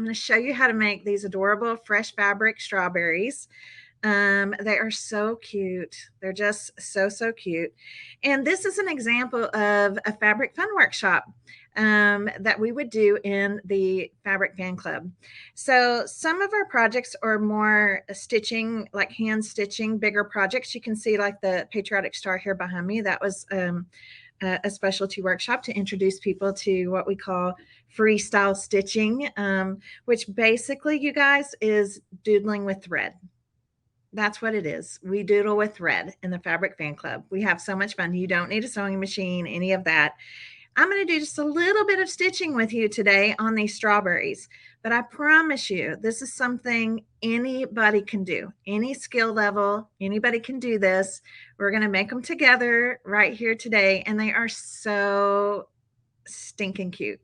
going to show you how to make these adorable fresh fabric strawberries. They are so cute. They're just so cute. And this is an example of a Fabric Fun workshop that we would do in the Fabric Fan Club. So some of our projects are more stitching, like hand stitching, bigger projects. You can see like the patriotic star here behind me. That was a specialty workshop to introduce people to what we call freestyle stitching, which basically, you guys, is doodling with thread. That's what it is. We doodle with thread in the Fabric Fan Club. We have so much fun. You don't need a sewing machine, any of that. I'm going to do just a little bit of stitching with you today on these strawberries, but I promise you, this is something anybody can do. Any skill level, anybody can do this. We're going to make them together right here today, and they are so stinking cute.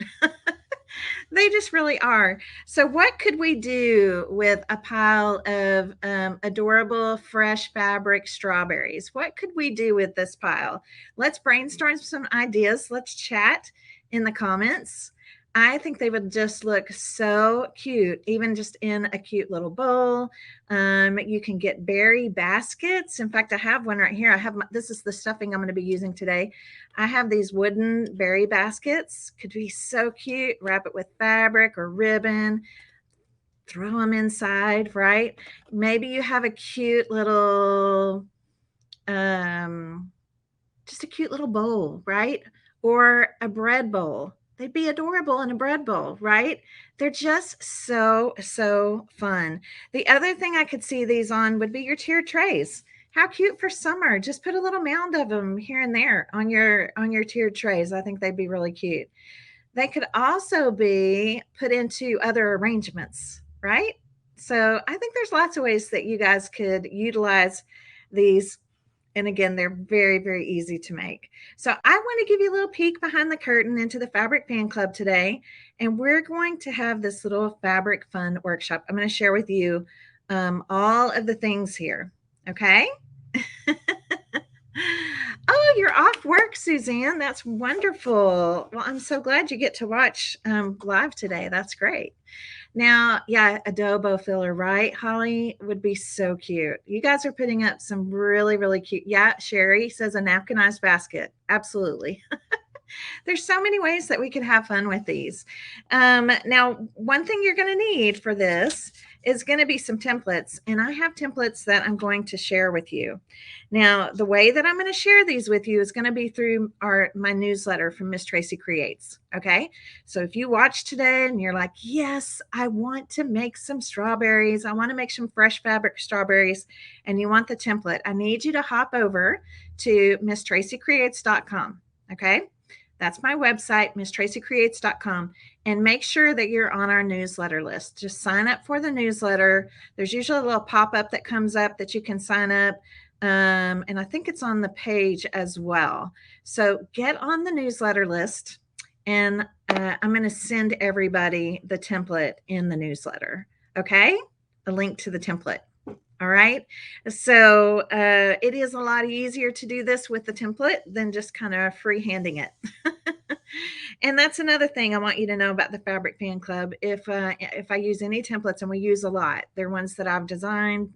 They just really are. So what could we do with a pile of adorable fresh fabric strawberries? What could we do with this pile? Let's brainstorm some ideas. Let's chat in the comments. I think they would just look so cute, even just in a cute little bowl. You can get berry baskets. In fact, I have one right here. I have this is the stuffing I'm going to be using today. I have these wooden berry baskets. Could be so cute. Wrap it with fabric or ribbon. Throw them inside, right? Maybe you have a cute little, just a cute little bowl, right? Or a bread bowl. They'd be adorable in a bread bowl, right? They're just so fun. The other thing I could see these on would be your tiered trays. How cute for summer. Just put a little mound of them here and there on your tiered trays. I think they'd be really cute. They could also be put into other arrangements, right? So I think there's lots of ways that you guys could utilize these. And again, they're very easy to make. So I want to give you a little peek behind the curtain into the Fabric Fan Club today. And we're going to have this little fabric fun workshop. I'm going to share with you all of the things here. Okay. Oh, you're off work, Suzanne. That's wonderful. Well, I'm so glad you get to watch live today. That's great. Now, yeah, adobo filler, right? Holly would be so cute. You guys are putting up some really cute. Yeah, Sherry says a napkinized basket. Absolutely. There's so many ways that we could have fun with these. Now, one thing you're going to need for this is going to be some templates, and I have templates that I'm going to share with you. Now, the way that I'm going to share these with you is going to be through my newsletter from Miss Tracy Creates. Okay, so if you watch today and you're like, yes, I want to make some strawberries, I want to make some fresh fabric strawberries, and you want the template, I need you to hop over to misstracycreates.com. Okay, that's my website, misstracycreates.com, and make sure that you're on our newsletter list. Just sign up for the newsletter. There's usually a little pop-up that comes up that you can sign up. And I think it's on the page as well. So get on the newsletter list, and I'm going to send everybody the template in the newsletter. Okay? A link to the template. All right. So it is a lot easier to do this with the template than just kind of freehanding it. And that's another thing I want you to know about the Fabric Fan Club. If I use any templates, and we use a lot, they're ones that I've designed.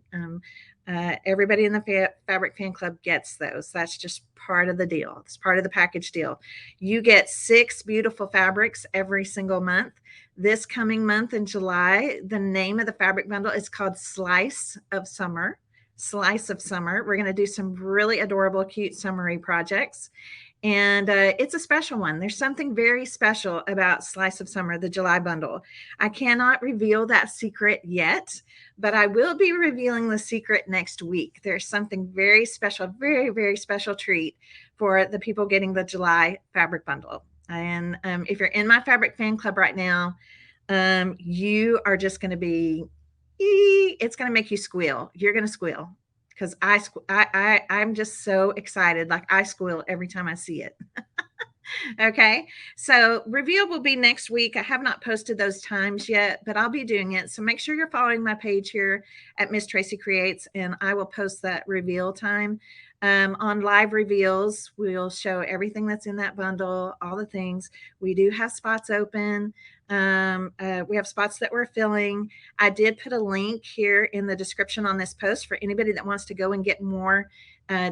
Everybody in the Fabric Fan Club gets those. That's just part of the deal. It's part of the package deal. You get 6 beautiful fabrics every single month. This coming month in July, the name of the fabric bundle is called Slice of Summer. Slice of Summer. We're going to do some really adorable, cute summery projects. And it's a special one. There's something very special about Slice of Summer, the July bundle. I cannot reveal that secret yet, but I will be revealing the secret next week. There's something very special, very special treat for the people getting the July fabric bundle. And if you're in my Fabric Fan Club right now, you are just going to be, it's going to make you squeal. You're going to squeal. Because I'm just so excited. Like I squeal every time I see it. Okay. So reveal will be next week. I have not posted those times yet, but I'll be doing it. So make sure you're following my page here at Miss Tracy Creates, and I will post that reveal time. On live reveals, we'll show everything that's in that bundle, all the things. We do have spots open. We have spots that we're filling. I did put a link here in the description on this post for anybody that wants to go and get more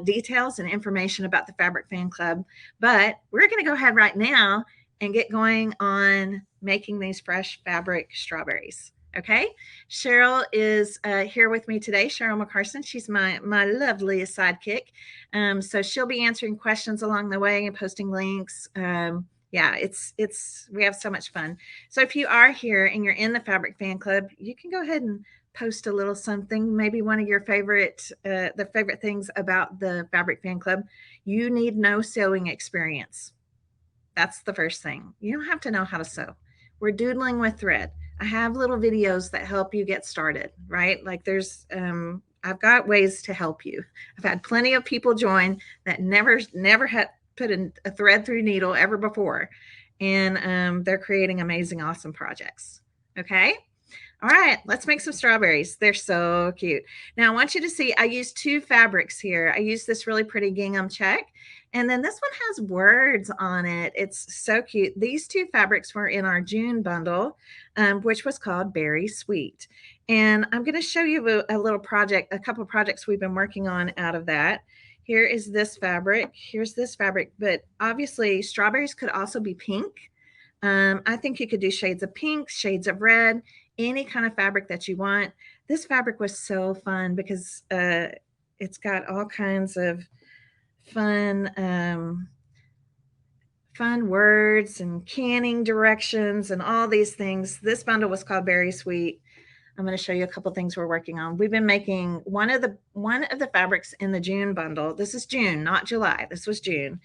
details and information about the Fabric Fan Club. But we're going to go ahead right now and get going on making these fresh fabric strawberries. Okay, Cheryl is here with me today. Cheryl McCarson. She's my loveliest sidekick. So she'll be answering questions along the way and posting links. Yeah, we have so much fun. So if you are here and you're in the Fabric Fan Club, you can go ahead and post a little something, maybe one of your favorite things about the Fabric Fan Club. You need no sewing experience. That's the first thing. You don't have to know how to sew. We're doodling with thread. I have little videos that help you get started, right? Like I've got ways to help you. I've had plenty of people join that never had put a thread through needle ever before. And they're creating amazing, awesome projects. Okay. All right, let's make some strawberries. They're so cute. Now I want you to see, I used two fabrics here. I used this really pretty gingham check, and then this one has words on it. It's so cute. These two fabrics were in our June bundle, which was called Berry Sweet. And I'm gonna show you a little project, a couple of projects we've been working on out of that. Here is this fabric, here's this fabric, but obviously strawberries could also be pink. I think you could do shades of pink, shades of red, any kind of fabric that you want. This fabric was so fun because it's got all kinds of fun words and canning directions and all these things. This bundle was called Berry Sweet. I'm going to show you a couple things we're working on. We've been making one of the fabrics in the June bundle. This is June, not July. This was June.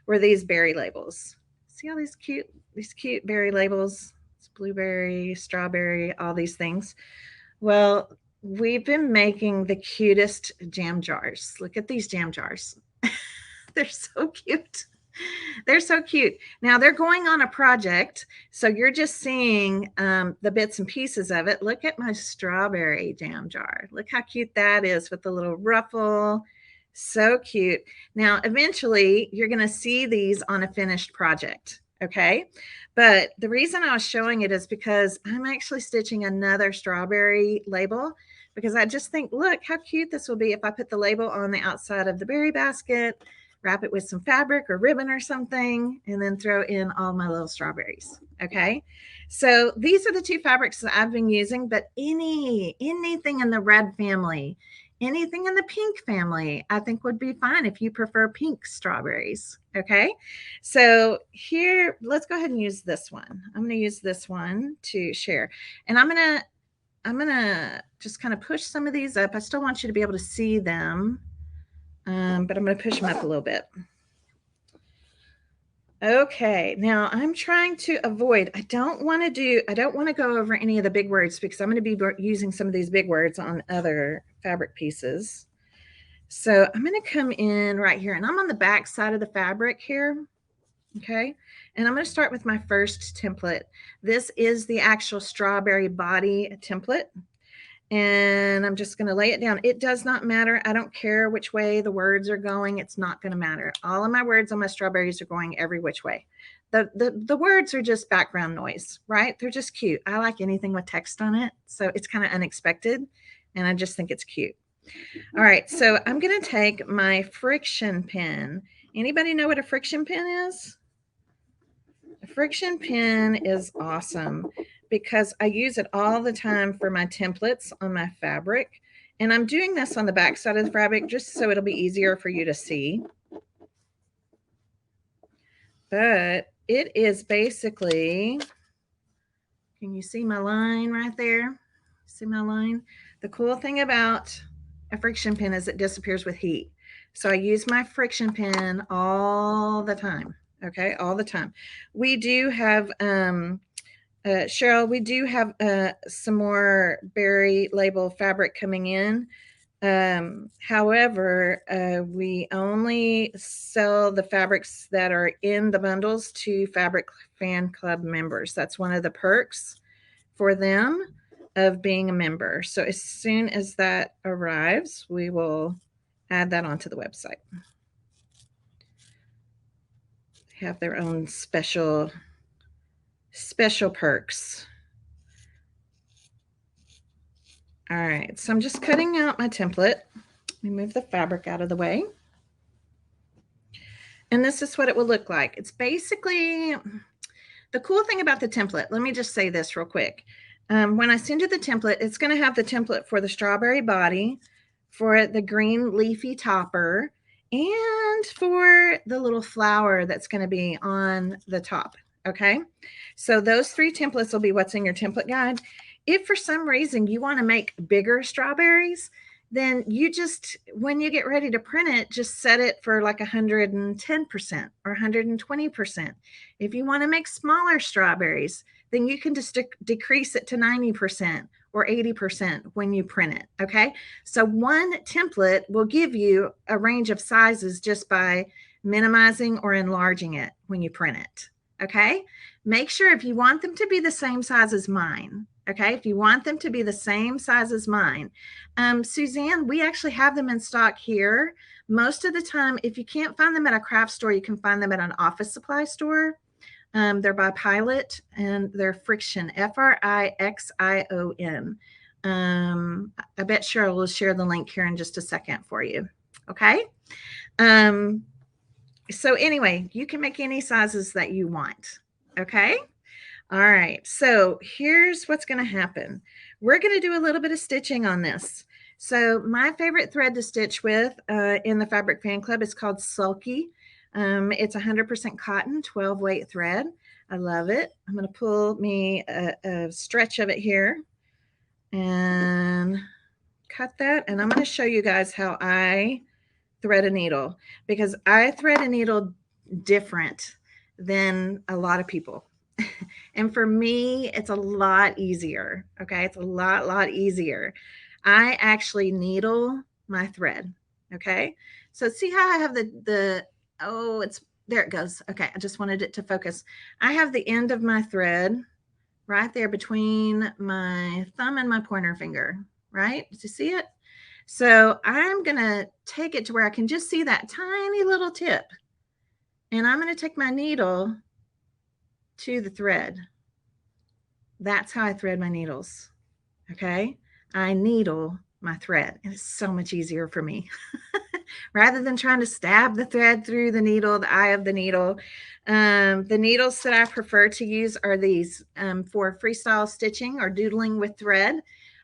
Were these berry labels. See all these cute berry labels? It's blueberry, strawberry, all these things. Well, we've been making the cutest jam jars. Look at these jam jars. They're so cute. They're so cute. Now they're going on a project, so you're just seeing the bits and pieces of it. Look at my strawberry jam jar. Look how cute that is with the little ruffle. So cute. Now, eventually, you're going to see these on a finished project, okay? But the reason I was showing it is because I'm actually stitching another strawberry label because I just think, look how cute this will be if I put the label on the outside of the berry basket, wrap it with some fabric or ribbon or something, and then throw in all my little strawberries, okay? So these are the two fabrics that I've been using, but anything in the red family, anything in the pink family, I think would be fine if you prefer pink strawberries, okay? So here, let's go ahead and use this one. I'm gonna use this one to share. And I'm gonna just kind of push some of these up. I still want you to be able to see them, but I'm gonna push them up a little bit. Okay, now I'm trying to avoid, I don't want to go over any of the big words because I'm going to be using some of these big words on other fabric pieces. So I'm going to come in right here, and I'm on the back side of the fabric here. Okay, and I'm going to start with my first template. This is the actual strawberry body template. And I'm just going to lay it down. It does not matter. I don't care which way the words are going. It's not going to matter. All of my words on my strawberries are going every which way. The words are just background noise, right? They're just cute. I like anything with text on it. So it's kind of unexpected. And I just think it's cute. All right. So I'm going to take my friction pin. Anybody know what a friction pin is? A friction pin is awesome because I use it all the time for my templates on my fabric. And I'm doing this on the back side of the fabric just so it'll be easier for you to see. But it is basically, can you see my line right there? See my line? The cool thing about a friction pin is it disappears with heat. So I use my friction pin all the time. Okay, all the time. We do have Cheryl, we do have some more berry label fabric coming in. However, we only sell the fabrics that are in the bundles to Fabric Fan Club members. That's one of the perks for them of being a member. So as soon as that arrives, we will add that onto the website. They have their own special perks. All right, so I'm just cutting out my template. Let me move the fabric out of the way. And this is what it will look like. It's basically, the cool thing about the template, let me just say this real quick. When I send you the template, it's going to have the template for the strawberry body, for the green leafy topper, and for the little flower that's going to be on the top. Okay, so those 3 templates will be what's in your template guide. If for some reason you want to make bigger strawberries, then you just, when you get ready to print it, just set it for like 110% or 120%. If you want to make smaller strawberries, then you can just decrease it to 90% or 80% when you print it. Okay. So one template will give you a range of sizes just by minimizing or enlarging it when you print it. Okay. Make sure if you want them to be the same size as mine. Okay. If you want them to be the same size as mine, Suzanne, we actually have them in stock here. Most of the time, if you can't find them at a craft store, you can find them at an office supply store. They're by Pilot, and they're Frixion, Frixion. I bet Cheryl will share the link here in just a second for you. Okay. So anyway, you can make any sizes that you want. Okay. All right. So here's what's going to happen. We're going to do a little bit of stitching on this. So my favorite thread to stitch with in the Fabric Fan Club is called Sulky. It's 100% cotton, 12 weight thread. I love it. I'm going to pull me a stretch of it here and cut that. And I'm going to show you guys how I thread a needle, because I thread a needle different than a lot of people. And for me, it's a lot easier. Okay. It's a lot easier. I actually needle my thread. Okay. So see how I have oh, there it goes. Okay. I just wanted it to focus. I have the end of my thread right there between my thumb and my pointer finger, right? Did you see it? So I'm going to take it to where I can just see that tiny little tip. And I'm going to take my needle to the thread. That's how I thread my needles. Okay. I needle my thread, and it's so much easier for me. Rather than trying to stab the thread through the needle, the eye of the needle. The needles that I prefer to use are these for freestyle stitching or doodling with thread.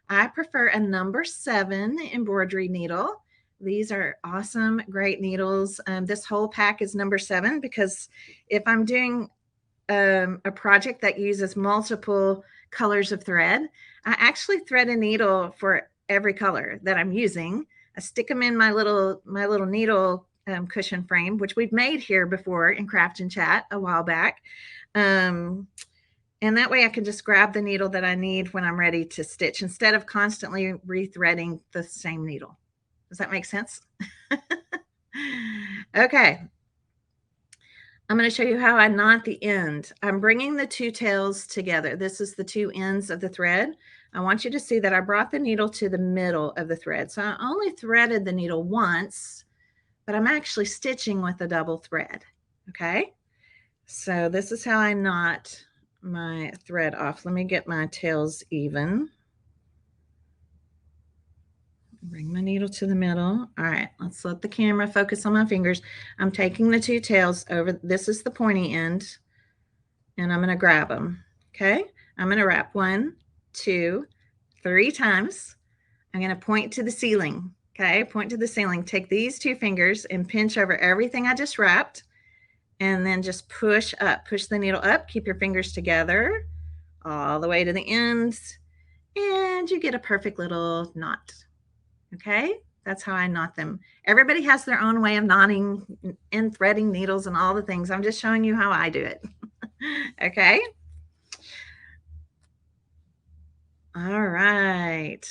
I prefer a number 7 embroidery needle. These are awesome, great needles. This whole pack is number 7 because if I'm doing a project that uses multiple colors of thread, I actually thread a needle for every color that I'm using. I stick them in my little needle cushion frame, which we've made here before in Craft and Chat a while back. And that way I can just grab the needle that I need when I'm ready to stitch instead of constantly rethreading the same needle. Does that make sense? Okay. I'm going to show you how I knot the end. I'm bringing the 2 tails together. This is the 2 ends of the thread. I want you to see that I brought the needle to the middle of the thread. So I only threaded the needle once, but I'm actually stitching with a double thread. Okay. So this is how I knot my thread off. Let me get my tails even. Bring my needle to the middle. All right, let's let the camera focus on my fingers. I'm taking the 2 tails over. This is the pointy end, and I'm going to grab them. Okay, I'm going to wrap 1, 2, 3 times. I'm going to point to the ceiling. Okay, point to the ceiling. Take these 2 fingers and pinch over everything I just wrapped, and then just push up. Push the needle up. Keep your fingers together all the way to the ends, and you get a perfect little knot. Okay, that's how I knot them. Everybody has their own way of knotting and threading needles and all the things. I'm just showing you how I do it. Okay. All right.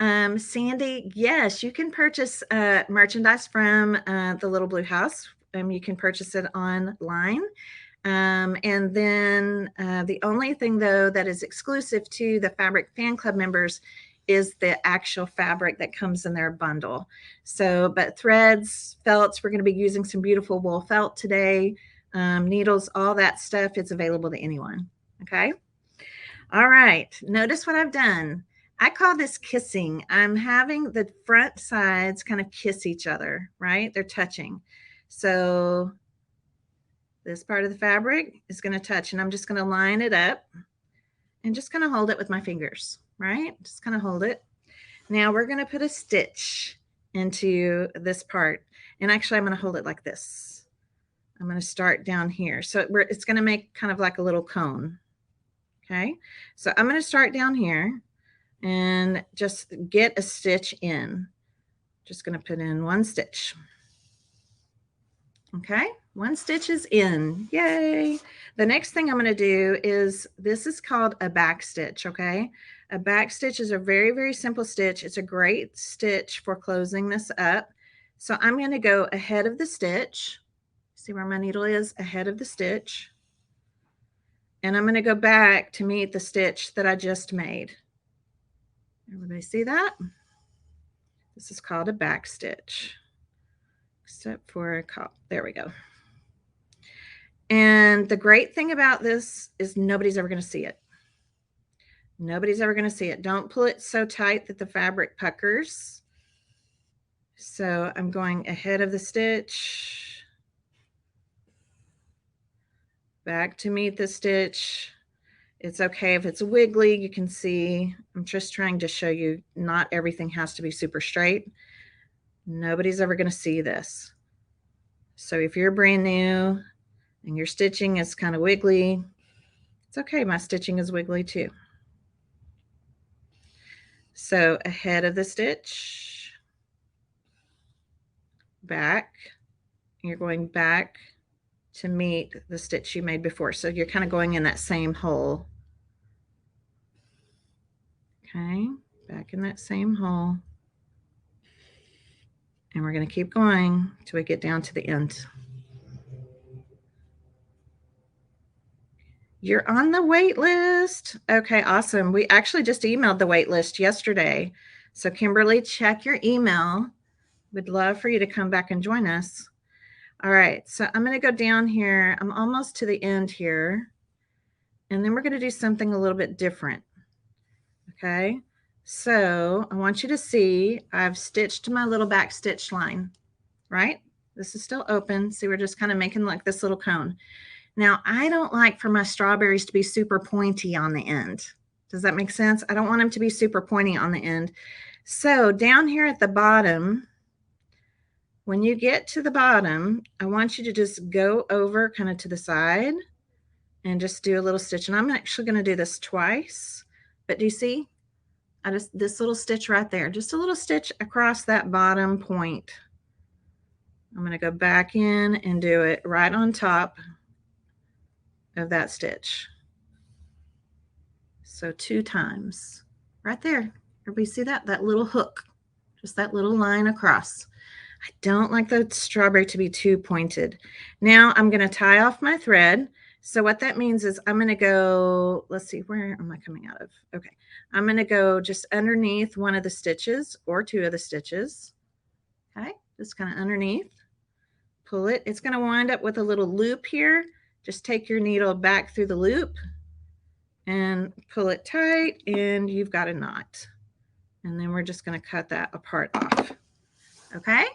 Sandy, yes, you can purchase merchandise from the Little Blue House. You can purchase it online. And then the only thing, though, that is exclusive to the Fabric Fan Club members is the actual fabric that comes in their bundle. So, but threads, felts, we're going to be using some beautiful wool felt today, needles, all that stuff. It's available to anyone. Okay. All right. Notice what I've done. I call this kissing. I'm having the front sides kind of kiss each other, right? They're touching. So this part of the fabric is going to touch, and I'm just going to line it up and just kind of hold it with my fingers, right? Just kind of hold it. Now we're going to put a stitch into this part. And actually, I'm going to hold it like this. I'm going to start down here. So it's going to make kind of like a little cone. Okay. So I'm going to start down here and just get a stitch in. Just going to put in one stitch. Okay. One stitch is in. Yay. The next thing I'm going to do is, this is called a back stitch. Okay. A back stitch is a very, very simple stitch. It's a great stitch for closing this up. So I'm going to go ahead of the stitch. See where my needle is? Ahead of the stitch. And I'm going to go back to meet the stitch that I just made. Everybody see that? This is called a back stitch. Except for a cop. There we go. And the great thing about this is nobody's ever going to see it. Nobody's ever going to see it. Don't pull it so tight that the fabric puckers. So I'm going ahead of the stitch, back to meet the stitch. It's okay if it's wiggly. You can see, I'm just trying to show you not everything has to be super straight. Nobody's ever going to see this. So if you're brand new and your stitching is kind of wiggly, it's okay. My stitching is wiggly too. So ahead of the stitch, back, you're going back to meet the stitch you made before. So you're kind of going in that same hole. Okay, back in that same hole. And we're going to keep going till we get down to the end. You're on the wait list. Okay, awesome. We actually just emailed the wait list yesterday. So Kimberly, check your email. We'd love for you to come back and join us. All right, so I'm going to go down here. I'm almost to the end here. And then we're going to do something a little bit different. Okay, so I want you to see I've stitched my little back stitch line, right? This is still open. See, we're just kind of making like this little cone. Now, I don't like for my strawberries to be super pointy on the end. Does that make sense? I don't want them to be super pointy on the end. So down here at the bottom, when you get to the bottom, I want you to just go over kind of to the side and just do a little stitch. And I'm actually going to do this twice. But do you see? This little stitch right there, just a little stitch across that bottom point. I'm going to go back in and do it right on top of that stitch. So 2 times right there. Everybody see that? That little hook, just that little line across. I don't like the strawberry to be too pointed. Now I'm going to tie off my thread. So what that means is I'm going to go, let's see, where am I coming out of? Okay. I'm going to go just underneath one of the stitches or 2 of the stitches. Okay. Just kind of underneath, pull it. It's going to wind up with a little loop here. Just take your needle back through the loop and pull it tight, and you've got a knot. And then we're just going to cut that apart off. Okay.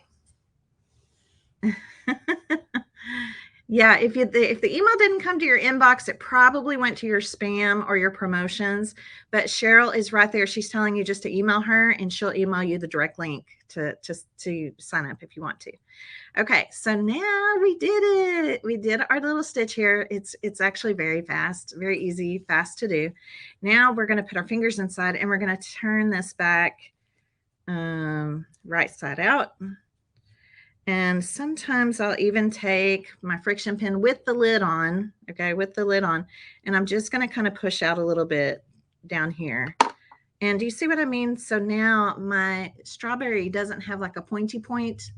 Yeah, if the email didn't come to your inbox, it probably went to your spam or your promotions. But Cheryl is right there. She's telling you just to email her, and she'll email you the direct link to sign up if you want to. Okay, so now we did it. We did our little stitch here. It's actually very fast, very easy, fast to do. Now we're going to put our fingers inside, and we're going to turn this back right side out. And sometimes I'll even take my friction pin with the lid on, okay, with the lid on, and I'm just going to kind of push out a little bit down here. And do you see what I mean? So now my strawberry doesn't have like a pointy point,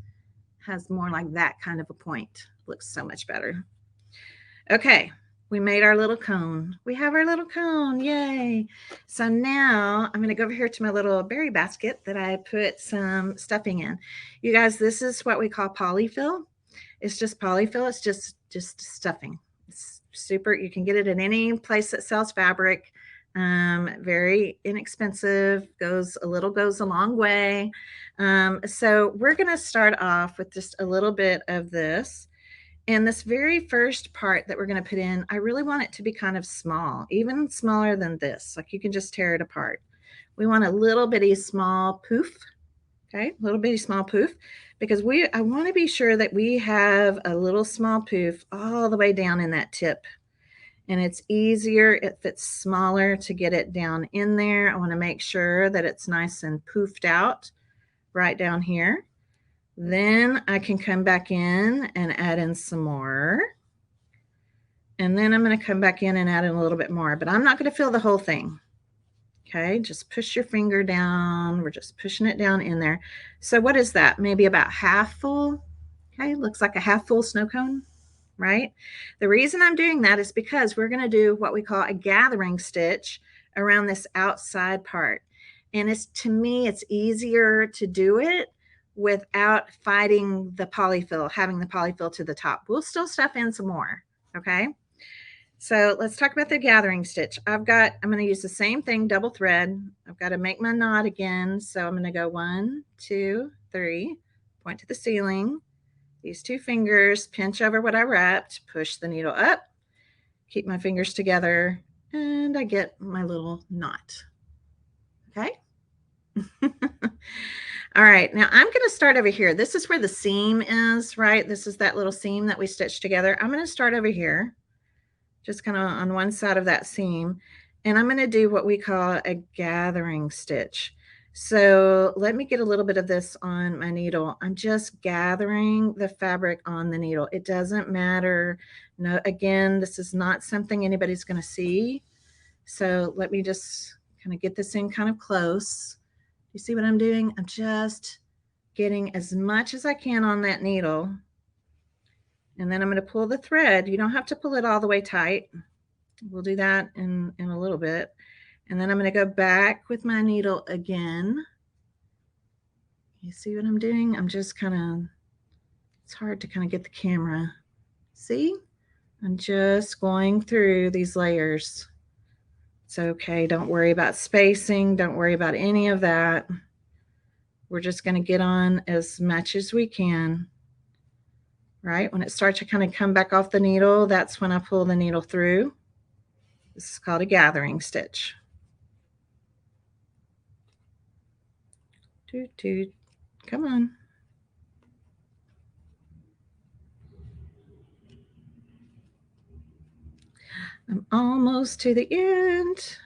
has more like that kind of a point. Looks so much better. Okay, We made our little cone. We have our little cone. Yay. So now I'm going to go over here to my little berry basket that I put some stuffing in. You guys, this is what we call PolyFil. It's just PolyFil. It's just stuffing. It's super. You can get it at any place that sells fabric. Very inexpensive. Goes a long way. So we're going to start off with just a little bit of this. And this very first part that we're going to put in, I really want it to be kind of small, even smaller than this. Like you can just tear it apart. We want a little bitty small poof. Okay, a little bitty small poof, because I want to be sure that we have a little small poof all the way down in that tip. And it's easier if it's smaller to get it down in there. I want to make sure that it's nice and poofed out right down here. Then I can come back in and add in some more. And then I'm going to come back in and add in a little bit more, but I'm not going to fill the whole thing. Okay, just push your finger down. We're just pushing it down in there. So what is that? Maybe about half full. Okay, looks like a half full snow cone, right? The reason I'm doing that is because we're going to do what we call a gathering stitch around this outside part. And to me, it's easier to do it without fighting the polyfill, having the polyfill to the top. We'll still stuff in some more, okay? So let's talk about the gathering stitch. I'm going to use the same thing, double thread. I've got to make my knot again. So I'm going to go 1, 2, 3, point to the ceiling. These 2 fingers, pinch over what I wrapped, push the needle up, keep my fingers together, and I get my little knot. Okay. All right, now I'm going to start over here. This is where the seam is, right? This is that little seam that we stitched together. I'm going to start over here, just kind of on one side of that seam, and I'm going to do what we call a gathering stitch. So let me get a little bit of this on my needle. I'm just gathering the fabric on the needle. It doesn't matter. No, again, this is not something anybody's going to see. So let me just kind of get this in kind of close. You see what I'm doing? I'm just getting as much as I can on that needle. And then I'm going to pull the thread. You don't have to pull it all the way tight. We'll do that in a little bit. And then I'm going to go back with my needle again. You see what I'm doing? I'm just kind of, it's hard to kind of get the camera. See? I'm just going through these layers. It's okay. Don't worry about spacing. Don't worry about any of that. We're just going to get on as much as we can. Right? When it starts to kind of come back off the needle, that's when I pull the needle through. This is called a gathering stitch. Toot, toot. Come on. I'm almost to the end.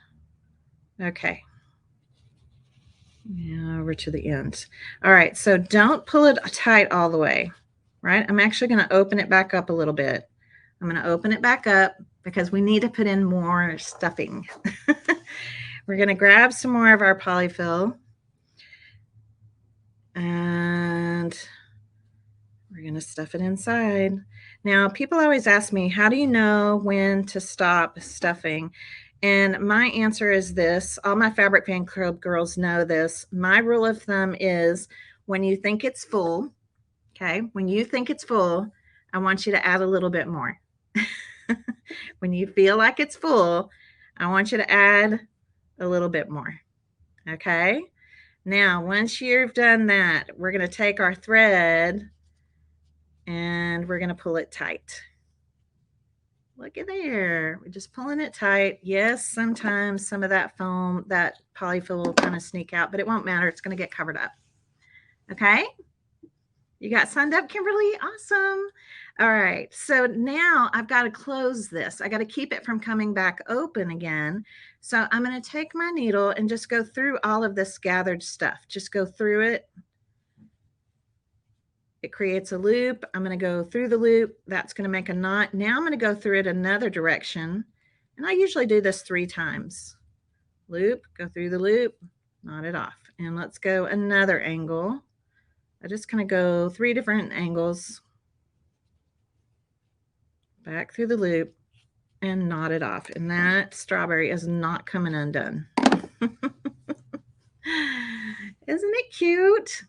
Okay. Now we're to the end. All right, so don't pull it tight all the way, right? I'm actually going to open it back up a little bit. I'm going to open it back up because we need to put in more stuffing. We're going to grab some more of our polyfill, and we're going to stuff it inside. Now, people always ask me, how do you know when to stop stuffing? And my answer is this. All my Fabric Fab Club girls know this. My rule of thumb is when you think it's full, okay, when you think it's full, I want you to add a little bit more. When you feel like it's full, I want you to add a little bit more, okay? Now, once you've done that, we're going to take our thread and we're going to pull it tight. Look at there. We're just pulling it tight. Yes, sometimes some of that foam, that polyfill will kind of sneak out, but it won't matter. It's going to get covered up. Okay? You got signed up, Kimberly? Awesome. All right. So now I've got to close this. I got to keep it from coming back open again. So I'm going to take my needle and just go through all of this gathered stuff. Just go through it. It creates a loop. I'm going to go through the loop. That's going to make a knot. Now I'm going to go through it another direction. And I usually do this 3 times. Loop, go through the loop, knot it off. And let's go another angle. I just kind of go 3 different angles. Back through the loop. and knot it off. And that strawberry is not coming undone. Isn't it cute?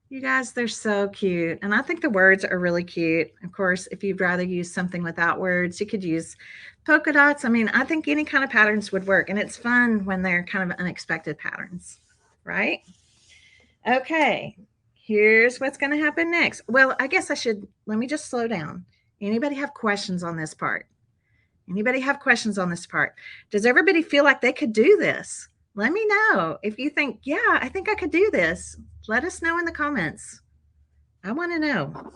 You guys, they're so cute. And I think the words are really cute. Of course, if you'd rather use something without words, you could use polka dots. I mean, I think any kind of patterns would work. And it's fun when they're kind of unexpected patterns, right? Okay, here's what's going to happen next. Well, I guess let me just slow down. Anybody have questions on this part? Anybody have questions on this part? Does everybody feel like they could do this? Let me know. If you think, yeah, I think I could do this, let us know in the comments. I want to know.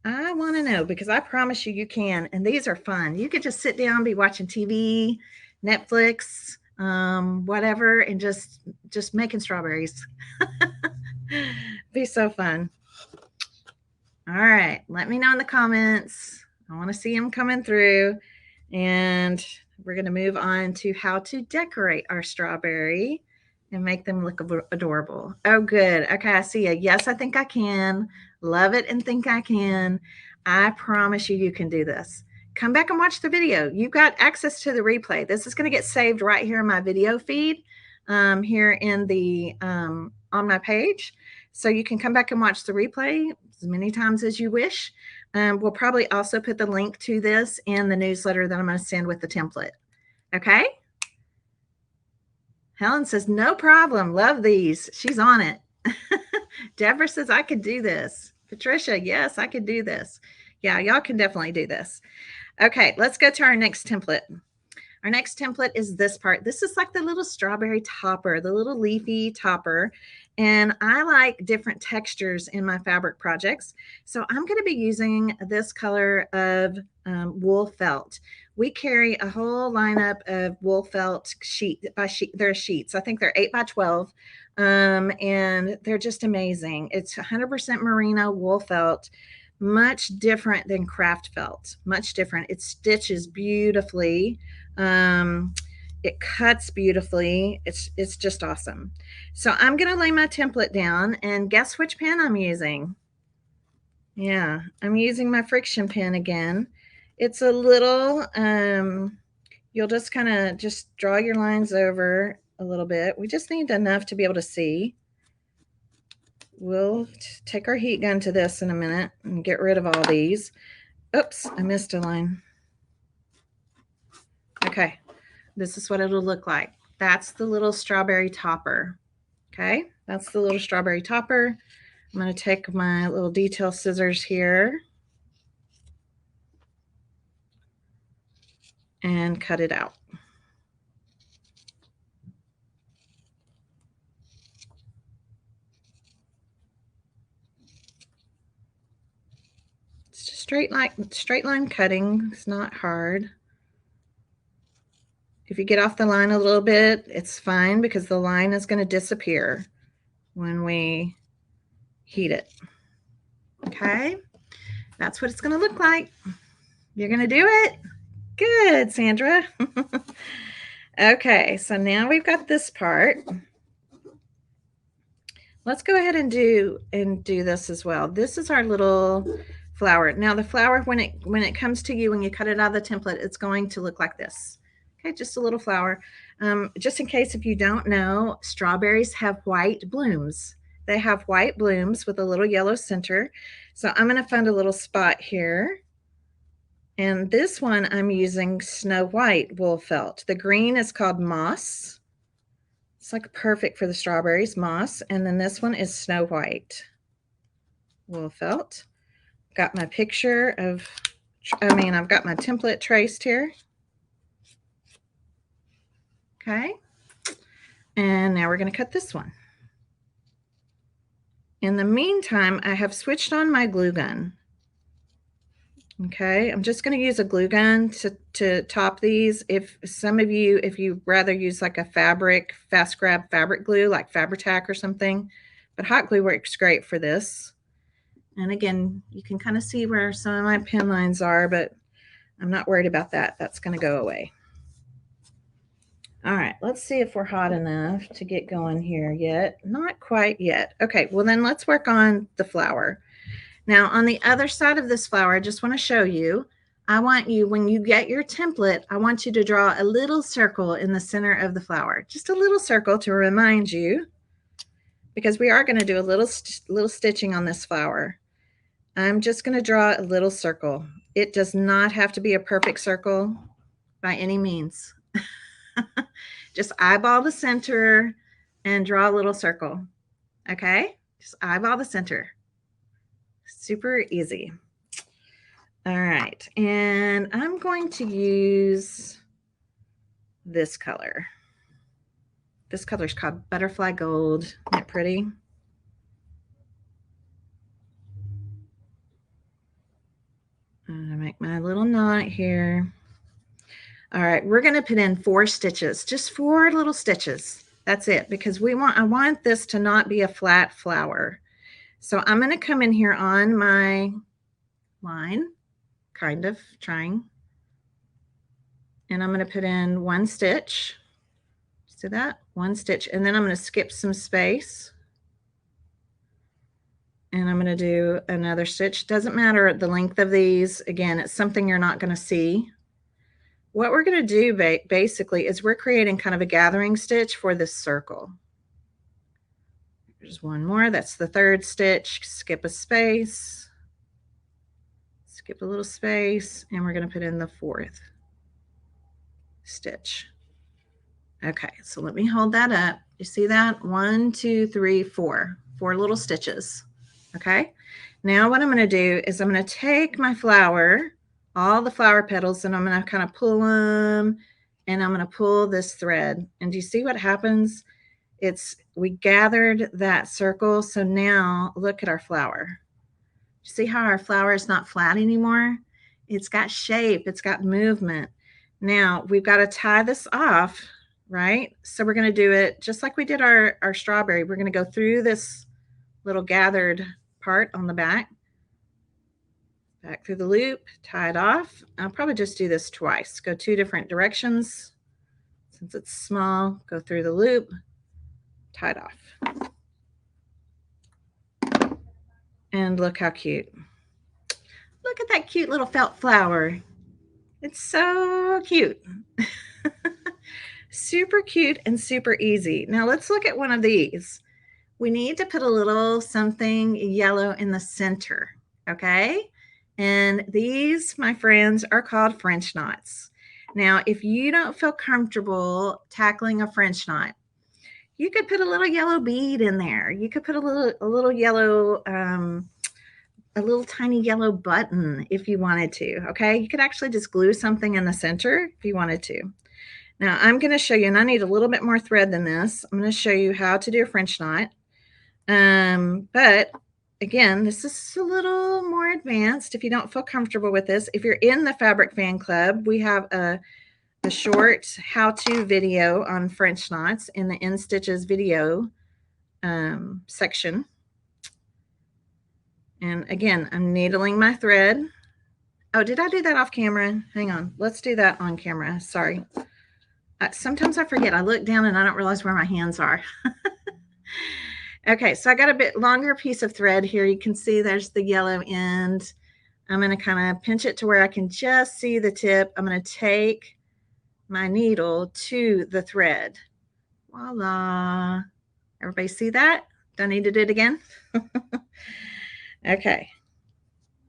I want to know because I promise you, you can. And these are fun. You could just sit down, be watching TV, Netflix, whatever, and just making strawberries. Be so fun. All right. Let me know in the comments. I want to see them coming through. And we're going to move on to how to decorate our strawberry and make them look adorable. Oh, good. Okay, I see you. Yes, I think I can. Love it and think I can. I promise you, you can do this. Come back and watch the video. You've got access to the replay. This is going to get saved right here in my video feed here in the on my page. So you can come back and watch the replay as many times as you wish. We'll probably also put the link to this in the newsletter that I'm going to send with the template. Okay? Helen says, no problem. Love these. She's on it. Deborah says, I could do this. Patricia, yes, I could do this. Yeah, y'all can definitely do this. Okay, let's go to our next template. Our next template is this part. This is like the little strawberry topper, the little leafy topper. And I like different textures in my fabric projects. So I'm going to be using this color of wool felt. We carry a whole lineup of wool felt they're sheets. I think they're 8 by 12. And they're just amazing. It's 100% merino wool felt, much different than craft felt, much different. It stitches beautifully. It cuts beautifully. It's just awesome. So I'm going to lay my template down and guess which pen I'm using? Yeah, I'm using my friction pen again. It's a little, you'll just kind of just draw your lines over a little bit. We just need enough to be able to see. We'll take our heat gun to this in a minute and get rid of all these. Oops, I missed a line. Okay, this is what it'll look like. That's the little strawberry topper. Okay, that's the little strawberry topper. I'm going to take my little detail scissors here and cut it out. It's just straight line cutting. It's not hard. If you get off the line a little bit, it's fine because the line is going to disappear when we heat it. Okay, that's what it's going to look like. You're going to do it? Good, Sandra. Okay, so now we've got this part. Let's go ahead and do this as well. This is our little flower. Now the flower, when it comes to you, when you cut it out of the template, it's going to look like this. Okay, just a little flower. Just in case if you don't know, strawberries have white blooms. They have white blooms with a little yellow center. So I'm going to find a little spot here. And this one I'm using Snow White wool felt. The green is called Moss. It's like perfect for the strawberries, Moss. And then this one is Snow White wool felt. Got my picture of, I've got my template traced here. Okay. And now we're going to cut this one. In the meantime, I have switched on my glue gun. Okay, I'm just going to use a glue gun to top these. If you rather use like a fast grab fabric glue like Fabri-Tac or something, but hot glue works great for this. And again, you can kind of see where some of my pin lines are, but I'm not worried about that. That's going to go away. All right, let's see if we're hot enough to get going here yet. Not quite yet. Okay, well then let's work on the flower. Now on the other side of this flower, I just want to show you, I want you, when you get your template, I want you to draw a little circle in the center of the flower, just a little circle to remind you, because we are going to do a little stitching on this flower. I'm just going to draw a little circle. It does not have to be a perfect circle by any means. Just eyeball the center and draw a little circle. Okay? Just eyeball the center. Super easy. All right. And I'm going to use this color. This color is called Butterfly Gold. Isn't that pretty? I'm gonna make my little knot here. All right, we're gonna put in 4 stitches, just 4 little stitches. That's it, because I want this to not be a flat flower. So I'm gonna come in here on my line, kind of trying, and I'm gonna put in 1 stitch. See that? 1 stitch, and then I'm gonna skip some space. And I'm going to do another stitch. Doesn't matter the length of these. Again, it's something you're not going to see. What we're going to do basically is we're creating kind of a gathering stitch for this circle. There's 1 more. That's the 3rd stitch. Skip a space. Skip a little space. And we're going to put in the 4th stitch. Okay, so let me hold that up. You see that? 1, 2, 3, 4. 4 little stitches. Okay, now what I'm going to do is I'm going to take my flower, all the flower petals, and I'm going to kind of pull them, and I'm going to pull this thread. And do you see what happens? We gathered that circle, so now look at our flower. See how our flower is not flat anymore? It's got shape, it's got movement. Now we've got to tie this off, right? So we're going to do it just like we did our strawberry. We're going to go through this little gathered part on the back through the loop, tie it off. I'll probably just do this twice. Go 2 different directions. Since it's small, go through the loop, tie it off. And look how cute. Look at that cute little felt flower. It's so cute. Super cute and super easy. Now let's look at one of these. We need to put a little something yellow in the center, okay? And these, my friends, are called French knots. Now, if you don't feel comfortable tackling a French knot, you could put a little yellow bead in there. You could put a little yellow, a little tiny yellow button if you wanted to, okay? You could actually just glue something in the center if you wanted to. Now, I'm going to show you, and I need a little bit more thread than this. I'm going to show you how to do a French knot. But again, this is a little more advanced if you don't feel comfortable with this. If you're in the Fabric Fan Club, we have a short how-to video on French knots in the In Stitches video section. And again, I'm needling my thread. Oh, did I do that off camera? Hang on. Let's do that on camera. Sorry. Sometimes I forget. I look down and I don't realize where my hands are. Okay, so I got a bit longer piece of thread here. You can see there's the yellow end. I'm going to kind of pinch it to where I can just see the tip. I'm going to take my needle to the thread. Voila. Everybody see that? Do I need to do it again? Okay.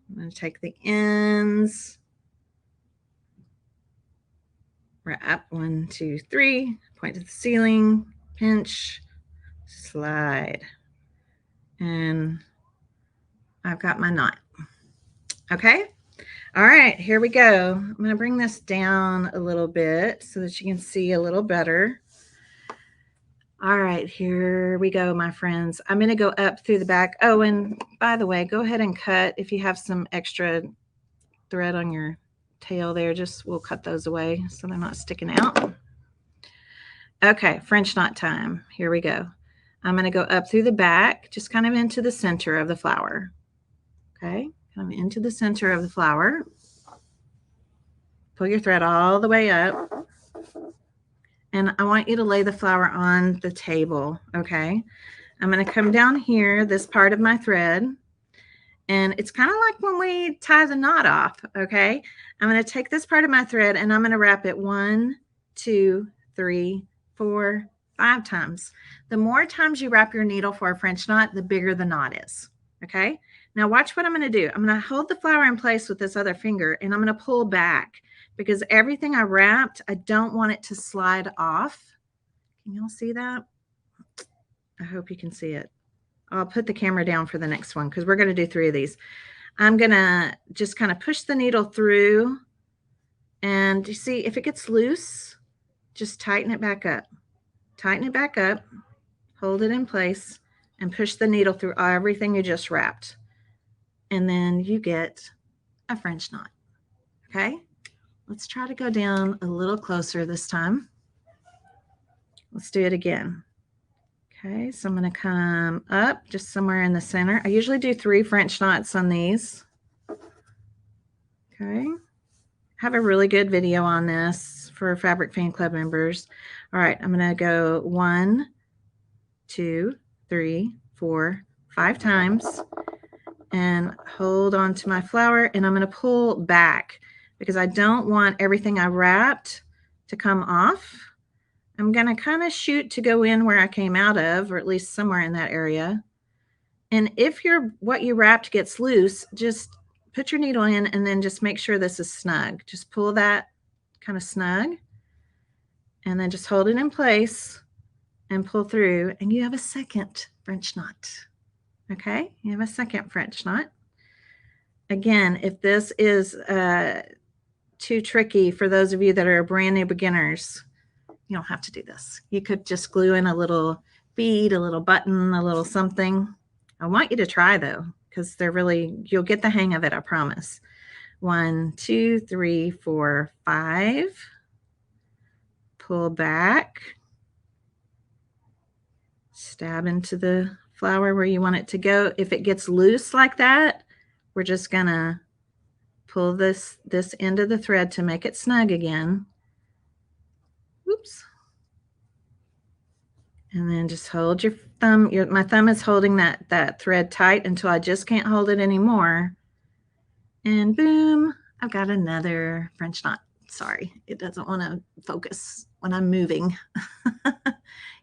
I'm going to take the ends. Wrap 1, 2, 3. Point to the ceiling. Pinch. Slide. And I've got my knot. Okay. All right, here we go. I'm going to bring this down a little bit so that you can see a little better. All right, here we go, my friends. I'm going to go up through the back. Oh, and by the way, go ahead and cut if you have some extra thread on your tail there. We'll cut those away so they're not sticking out. Okay, French knot time. Here we go. I'm going to go up through the back, just kind of into the center of the flower. Okay, come into the center of the flower. Pull your thread all the way up. And I want you to lay the flower on the table, okay? I'm going to come down here, this part of my thread, And it's kind of like when we tie the knot off, okay? I'm going to take this part of my thread and I'm going to wrap it 1, 2, 3, 4, 5 times. The more times you wrap your needle for a French knot, the bigger the knot is, okay? Now watch what I'm going to do. I'm going to hold the flower in place with this other finger and I'm going to pull back because everything I wrapped, I don't want it to slide off. Can y'all see that? I hope you can see it. I'll put the camera down for the next one because we're going to do 3 of these. I'm going to just kind of push the needle through, and you see if it gets loose, just tighten it back up. Tighten it back up, hold it in place, and push the needle through everything you just wrapped. And then you get a French knot. Okay? Let's try to go down a little closer this time. Let's do it again. Okay, so I'm going to come up just somewhere in the center. I usually do 3 French knots on these. Okay, I have a really good video on this for Fabric Fan Club members. All right, I'm going to go 1, 2, 3, 4, 5 times and hold on to my flower, and I'm going to pull back because I don't want everything I wrapped to come off. I'm going to kind of shoot to go in where I came out of, or at least somewhere in that area. And if what you wrapped gets loose, just put your needle in and then just make sure this is snug. Just pull that kind of snug and then just hold it in place and pull through, and you have a second French knot. Okay, you have a second French knot. Again, if this is too tricky for those of you that are brand new beginners, you don't have to do this. You could just glue in a little bead, a little button, a little something. I want you to try though, because you'll get the hang of it, I promise. 1, 2, 3, 4, 5. Pull back. Stab into the flower where you want it to go. If it gets loose like that, we're just gonna pull this end of the thread to make it snug again. Oops. And then just hold your thumb. My thumb is holding that thread tight until I just can't hold it anymore. And boom, I've got another French knot. Sorry, it doesn't want to focus when I'm moving.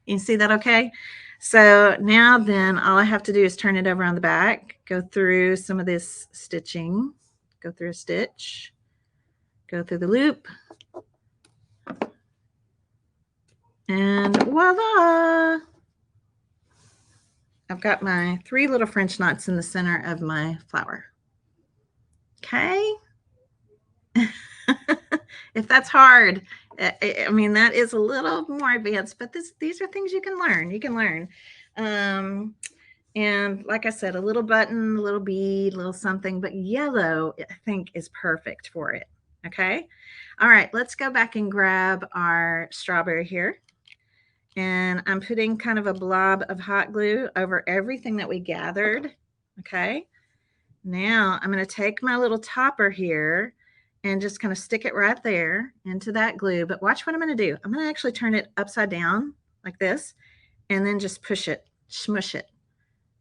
You see that okay? So now then all I have to do is turn it over on the back, go through some of this stitching, go through a stitch, go through the loop, and voila! I've got my 3 little French knots in the center of my flower. Okay. If that's hard, I mean, that is a little more advanced, but these are things you can learn. You can learn. And like I said, a little button, a little bead, a little something, but yellow, I think, is perfect for it. Okay. All right, let's go back and grab our strawberry here. And I'm putting kind of a blob of hot glue over everything that we gathered. Okay. Now I'm going to take my little topper here and just kind of stick it right there into that glue. But watch what I'm going to do. I'm going to actually turn it upside down like this and then just push it, smush it.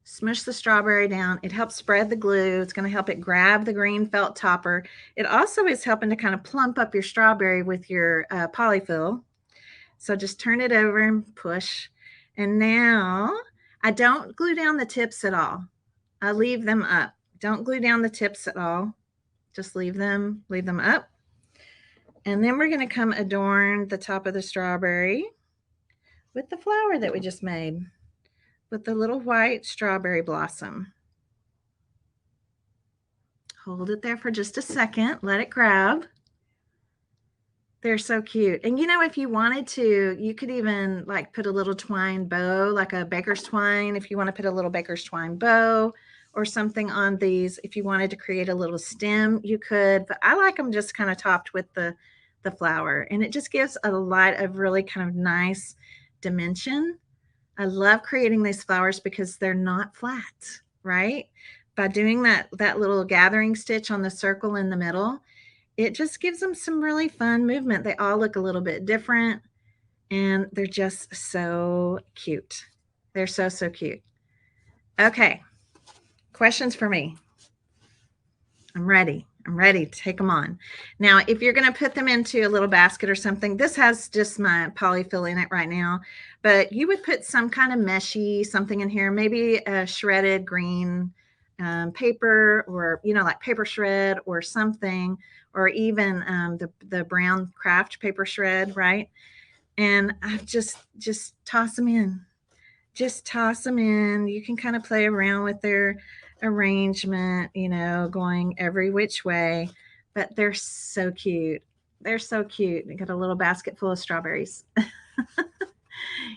Smush the strawberry down. It helps spread the glue. It's going to help it grab the green felt topper. It also is helping to kind of plump up your strawberry with your PolyFil. So just turn it over and push. And now I don't glue down the tips at all. I leave them up. Don't glue down the tips at all. Just leave them up. And then we're going to come adorn the top of the strawberry with the flower that we just made, with the little white strawberry blossom. Hold it there for just a second. Let it grab. They're so cute. And you know, if you wanted to, you could even like put a little twine bow, like a baker's twine, if you want to put a little baker's twine bow or something on these. If you wanted to create a little stem, you could, but I like them just kind of topped with the flower, and it just gives a lot of really kind of nice dimension. I love creating these flowers because they're not flat, right? By doing that little gathering stitch on the circle in the middle, it just gives them some really fun movement. They all look a little bit different, and they're just so cute. They're so, so cute. Okay. Questions for me? I'm ready. I'm ready to take them on. Now, if you're going to put them into a little basket or something, this has just my PolyFil in it right now, but you would put some kind of meshy something in here, maybe a shredded green paper, or, you know, like paper shred or something, or even the brown craft paper shred, right? And I just toss them in. Just toss them in. You can kind of play around with their arrangement, you know, going every which way, but they're so cute. They're so cute. They got a little basket full of strawberries.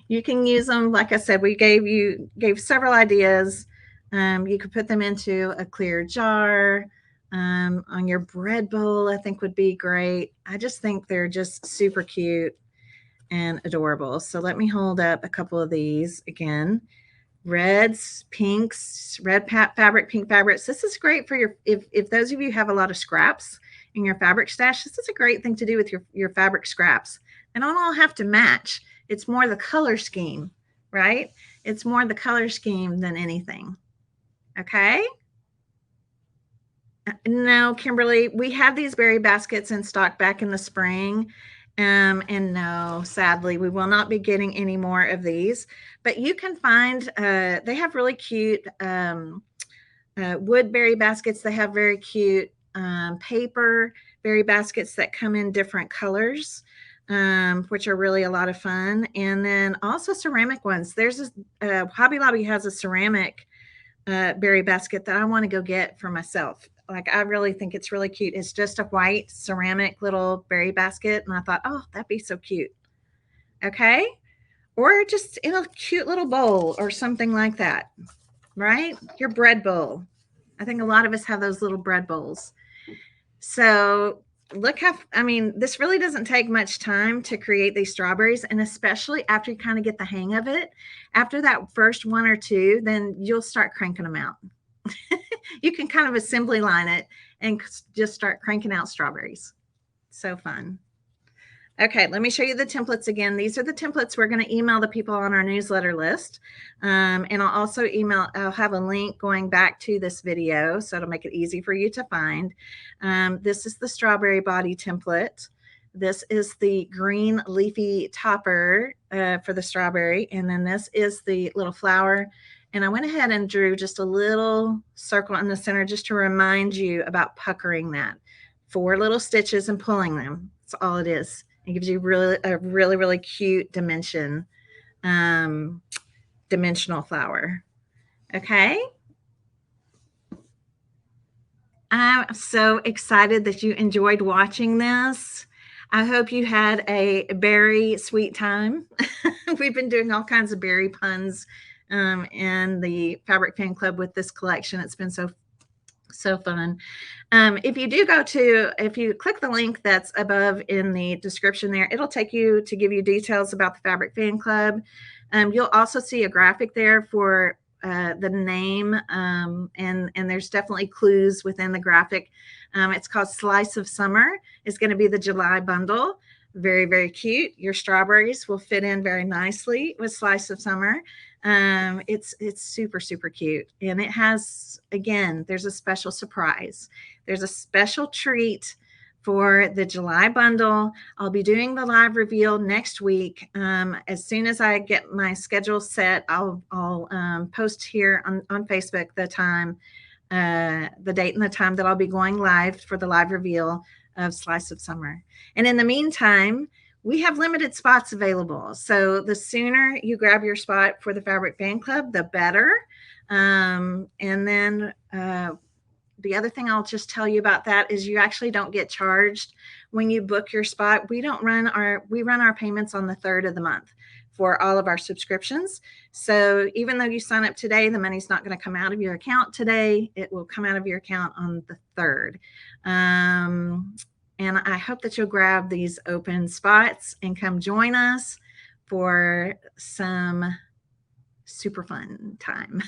You can use them. Like I said, we gave several ideas. You could put them into a clear jar, on your bread bowl, I think would be great. I just think they're just super cute and adorable. So let me hold up a couple of these again. Reds, pinks, red fabric, pink fabrics. This is great for your, if those of you have a lot of scraps in your fabric stash, this is a great thing to do with your fabric scraps. They don't all have to match. It's more the color scheme, right? It's more the color scheme than anything. Okay. No, Kimberly, we had these berry baskets in stock back in the spring. And no, sadly, we will not be getting any more of these. But you can find, they have really cute wood berry baskets. They have very cute paper berry baskets that come in different colors, which are really a lot of fun. And then also ceramic ones. There's Hobby Lobby has a ceramic berry basket that I want to go get for myself. Like, I really think it's really cute. It's just a white ceramic little berry basket. And I thought, oh, that'd be so cute. Okay. Or just in a cute little bowl or something like that, right? Your bread bowl. I think a lot of us have those little bread bowls. So look how, I mean, this really doesn't take much time to create these strawberries. And especially after you kind of get the hang of it, after that first one or two, then you'll start cranking them out. You can kind of assembly line it and just start cranking out strawberries. So fun. Okay, let me show you the templates again. These are the templates we're going to email the people on our newsletter list. And I'll also I'll have a link going back to this video, so it'll make it easy for you to find. This is the strawberry body template. This is the green leafy topper for the strawberry. And then this is the little flower. And I went ahead and drew just a little circle in the center just to remind you about puckering that. 4 little stitches and pulling them. That's all it is. It gives you really cute dimensional flower. Okay. I'm so excited that you enjoyed watching this. I hope you had a berry sweet time. We've been doing all kinds of berry puns in the Fabric Fan Club with this collection. It's been so fun. If you click the link that's above in the description there, it'll take you to give you details about the Fabric Fan Club. You'll also see a graphic there for the name, and there's definitely clues within the graphic. It's called Slice of Summer. It's going to be the July bundle. Very cute. Your strawberries will fit in very nicely with Slice of Summer. It's super cute, and it has, again, there's a special surprise. There's a special treat for the July bundle. I'll be doing the live reveal next week. As soon as I get my schedule set, I'll post here on Facebook the time, the date and the time that I'll be going live for the live reveal of Slice of Summer. And in the meantime, we have limited spots available. So the sooner you grab your spot for the Fabric Fan Club, the better. And then the other thing I'll just tell you about that is you actually don't get charged when you book your spot. We run our payments on the 3rd of the month for all of our subscriptions. So even though you sign up today, the money's not going to come out of your account today. It will come out of your account on the 3rd. And I hope that you'll grab these open spots and come join us for some super fun time.